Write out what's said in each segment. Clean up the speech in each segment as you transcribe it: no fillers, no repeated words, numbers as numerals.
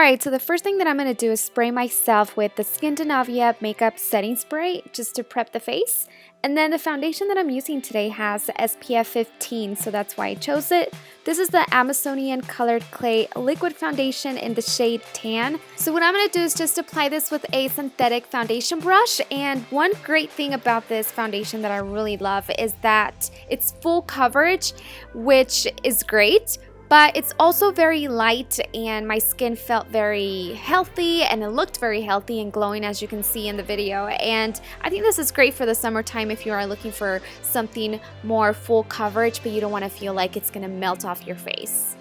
Alright, so the first thing that I'm going to do is spray myself with the Skin de Navia Makeup Setting Spray just to prep the face. And then the foundation that I'm using today has SPF 15, so that's why I chose it. This is the Amazonian Colored Clay Liquid Foundation in the shade Tan. So what I'm going to do is just apply this with a synthetic foundation brush. And one great thing about this foundation that I really love is that it's full coverage, which is great. But it's also very light and my skin felt very healthy and it looked very healthy and glowing, as you can see in the video. And I think this is great for the summertime if you are looking for something more full coverage but you don't want to feel like it's going to melt off your face.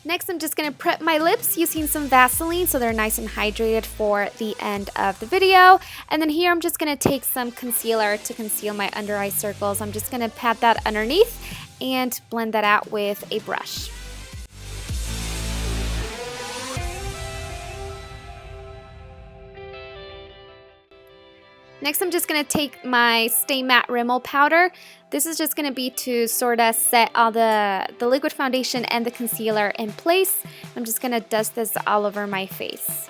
Next, I'm just going to prep my lips using some Vaseline so they're nice and hydrated for the end of the video. And then here I'm just going to take some concealer to conceal my under eye circles. I'm just going to pat that underneath and blend that out with a brush. Next, I'm just going to take my Stay Matte Rimmel powder. This is just going to be to sort of set all the liquid foundation and the concealer in place. I'm just going to dust this all over my face.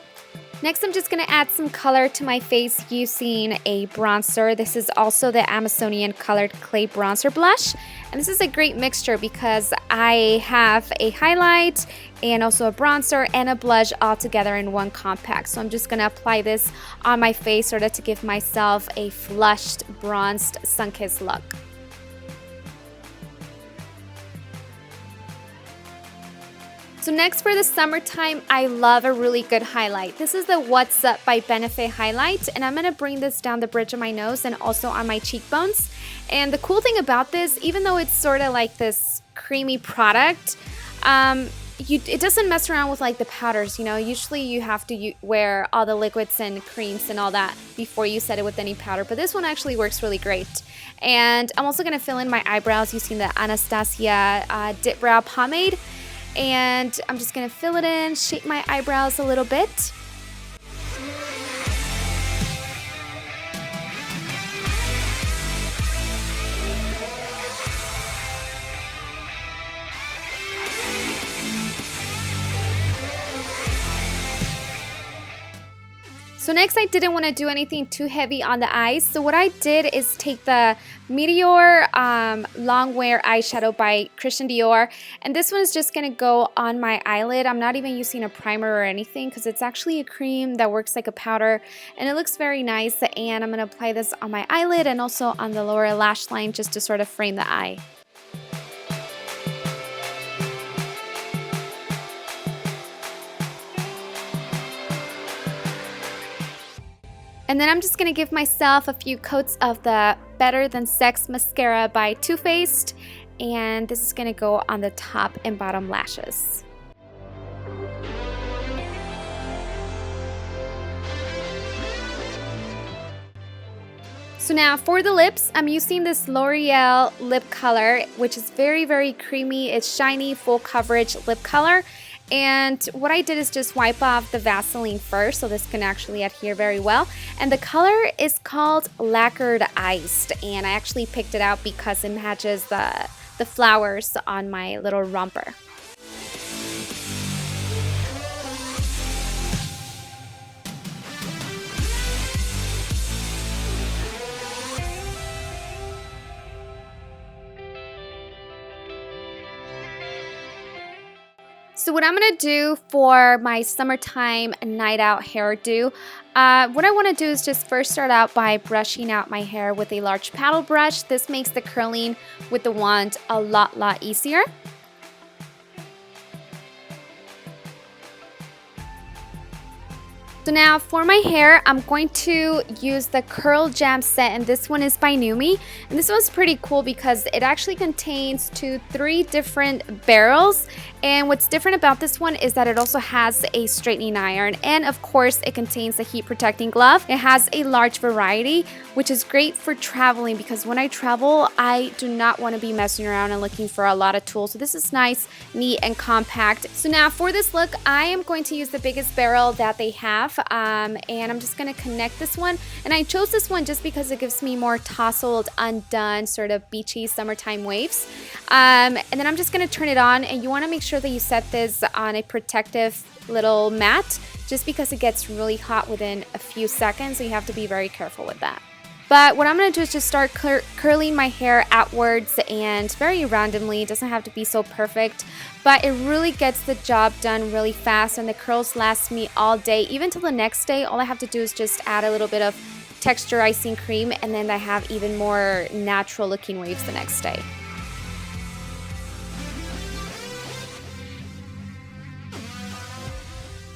Next, I'm just going to add some color to my face using a bronzer. This is also the Amazonian Colored Clay Bronzer Blush. And this is a great mixture because I have a highlight and also a bronzer and a blush all together in one compact. So I'm just going to apply this on my face sort of to give myself a flushed, bronzed, sun-kissed look. So next, for the summertime, I love a really good highlight. This is the What's Up by Benefit highlight, and I'm going to bring this down the bridge of my nose and also on my cheekbones. And the cool thing about this, even though it's sort of like this creamy product, it doesn't mess around with like the powders, you know. Usually you have to wear all the liquids and creams and all that before you set it with any powder, but this one actually works really great. And I'm also going to fill in my eyebrows using the Anastasia Dip Brow Pomade. And I'm just going to fill it in, shape my eyebrows a little bit. So next, I didn't want to do anything too heavy on the eyes. So what I did is take the Meteor Long Wear Eyeshadow by Christian Dior. And this one is just going to go on my eyelid. I'm not even using a primer or anything because it's actually a cream that works like a powder. And it looks very nice. And I'm going to apply this on my eyelid and also on the lower lash line just to sort of frame the eye. And then I'm just going to give myself a few coats of the Better Than Sex Mascara by Too Faced. And this is going to go on the top and bottom lashes. So now for the lips, I'm using this L'Oreal lip color, which is very, very creamy. It's shiny, full coverage lip color. And what I did is just wipe off the Vaseline first, so this can actually adhere very well. And the color is called Laquered-ized, and I actually picked it out because it matches the flowers on my little romper. So what I'm going to do for my summertime night out hairdo, what I want to do is just first start out by brushing out my hair with a large paddle brush. This makes the curling with the wand a lot easier. So now for my hair, I'm going to use the Curl Jam set, and this one is by Nume. And this one's pretty cool because it actually contains 3 different barrels. And what's different about this one is that it also has a straightening iron, and of course it contains a heat protecting glove. It has a large variety, which is great for traveling because when I travel, I do not want to be messing around and looking for a lot of tools. So this is nice, neat, and compact. So now for this look, I am going to use the biggest barrel that they have. off, and I'm just going to connect this one. And I chose this one just because it gives me more tousled, undone, sort of beachy summertime waves. And then I'm just going to turn it on, and you want to make sure that you set this on a protective little mat, just because it gets really hot within a few seconds, so you have to be very careful with that. But what I'm going to do is just start curling my hair outwards and very randomly. It doesn't have to be so perfect, but it really gets the job done really fast, and the curls last me all day, even till the next day. All I have to do is just add a little bit of texturizing cream, and then I have even more natural looking waves the next day.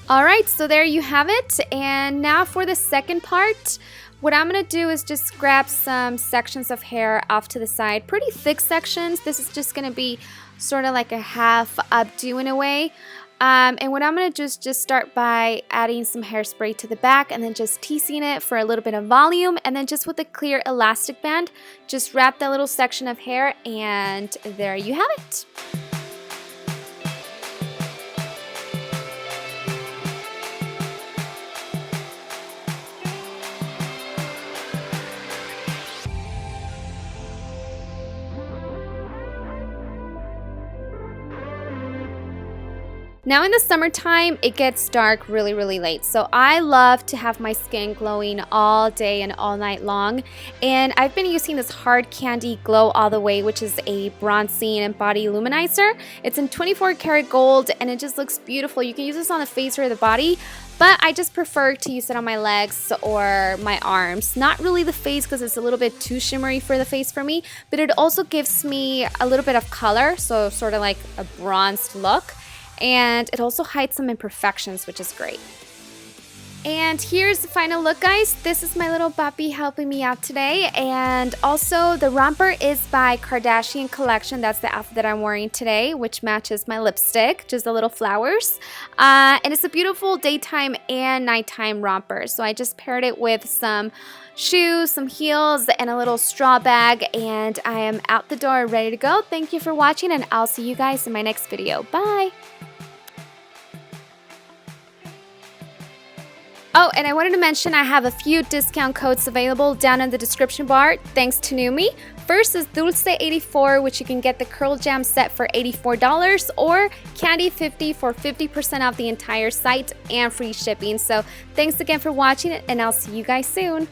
Alright, so there you have it. And now for the second part, what I'm going to do is just grab some sections of hair off to the side, pretty thick sections. This is just going to be sort of like a half updo in a way. And what I'm going to do is just start by adding some hairspray to the back and then just teasing it for a little bit of volume. And then just with a clear elastic band, just wrap that little section of hair, and there you have it. Now in the summertime, it gets dark really, really late. So I love to have my skin glowing all day and all night long. And I've been using this Hard Candy Glow All The Way, which is a bronzing and body luminizer. It's in 24 karat gold, and it just looks beautiful. You can use this on the face or the body, but I just prefer to use it on my legs or my arms. Not really the face, because it's a little bit too shimmery for the face for me, but it also gives me a little bit of color, so sort of like a bronzed look. And it also hides some imperfections, which is great. And here's the final look, guys. This is my little puppy helping me out today. And also the romper is by Kardashian Collection. That's the outfit that I'm wearing today, which matches my lipstick, just the little flowers. And it's a beautiful daytime and nighttime romper. So I just paired it with some shoes, some heels, and a little straw bag. And I am out the door ready to go. Thank you for watching, and I'll see you guys in my next video. Bye! Oh, and I wanted to mention I have a few discount codes available down in the description bar, thanks to Nume. First is Dulce84, which you can get the Curl Jam set for $84, or Candy50 for 50% off the entire site and free shipping. So thanks again for watching, and I'll see you guys soon.